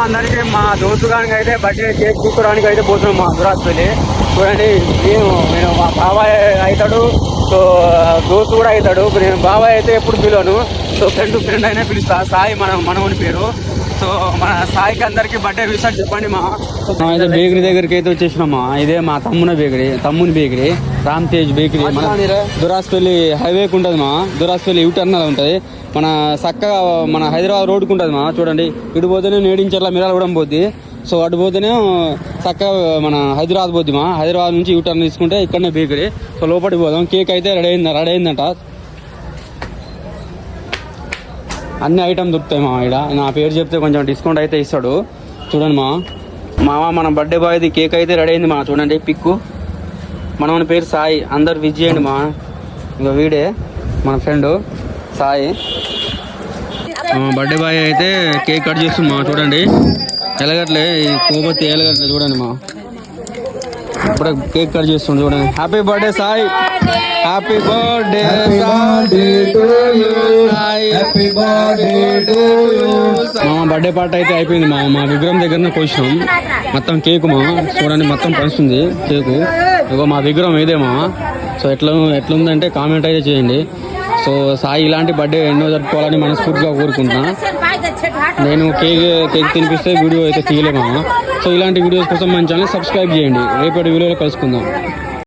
అందరికీ మా దోస్తు గానికి అయితే బర్త్డే కేక్ తీసుకోవడానికి అయితే పోతున్నాం మా దురాస్పల్లి. చూడండి నేను మా బాబాయ్ అవుతాడు, సో దోస్తు కూడా అవుతాడు. నేను బాబాయ్ అయితే ఎప్పుడు పిలువను, సో ఫ్రెండ్ అయినా పిలుస్తా. సాయి మనవని పేరు. సో మన సాయికి అందరికి బర్త్డే విషయం చెప్పండి మా. అయితే బేకరీ దగ్గరికి అయితే వచ్చేసినామా. ఇదే మా తమ్ముని బేకరీ రామ్ తేజ్ బేకరీ. మన దురాస్పల్లి హైవేకి ఉంటుంది మా. దురాస్పల్లి యూటర్న్ ఉంటుంది మన చక్కగా మన హైదరాబాద్ రోడ్డుకు ఉంటుంది మా. చూడండి ఇటు పోతేనే నేడించర్ల మిరాలు కూడా పోద్ది. సో అటు పోతేనే చక్కగా మన హైదరాబాద్ పోద్ది మా. హైదరాబాద్ నుంచి యూటర్న్ తీసుకుంటే ఇక్కడనే బేకరీ. సో లోపలికి పోదాం. కేక్ అయితే రెడీ అయిందంట. అన్ని ఐటమ్ దొరుకుతాయి మా. ఇక్కడ నా పేరు చెప్తే కొంచెం డిస్కౌంట్ అయితే ఇస్తాడు. చూడండి మామ మన బర్త్డే బాయ్ది కేక్ అయితే రెడీ అయింది మా. చూడండి పిక్కు. మన పేరు సాయి, అందరు విజ్ చేయండి మా. ఇంకా వీడే మన ఫ్రెండ్ సాయి. బర్త్డే బాయ్ అయితే కేక్ కట్ చేస్తుంది మా. చూడండి ఎలగట్లే ఈ కోపత్తి ఎలగట్లే. చూడండి మా ఇప్పుడు కేక్ కట్ చేస్తుంది. చూడండి happy birthday Sai, happy birthday మా. బర్త్డే పార్టీ అయితే అయిపోయింది మా విగ్రహం దగ్గరనే కోసినాం. మొత్తం కేకు మా. చూడండి మొత్తం పంచుతుంది కేకు. ఇగో మా విగ్రహం ఇదేమా. సో ఎట్లుందంటే కామెంట్ అయితే చేయండి. సో సాయి ఇలాంటి బర్త్డే ఎన్నో జరుపుకోవాలని మనస్ఫూర్తిగా కోరుకుంటున్నా. నేను కేక్ తినిపిస్తే వీడియో అయితే తీయలేమా. సో ఇలాంటి వీడియోస్ కోసం మన ఛానల్ సబ్స్క్రైబ్ చేయండి. రేపటి వీడియోలో కలుసుకుందాం.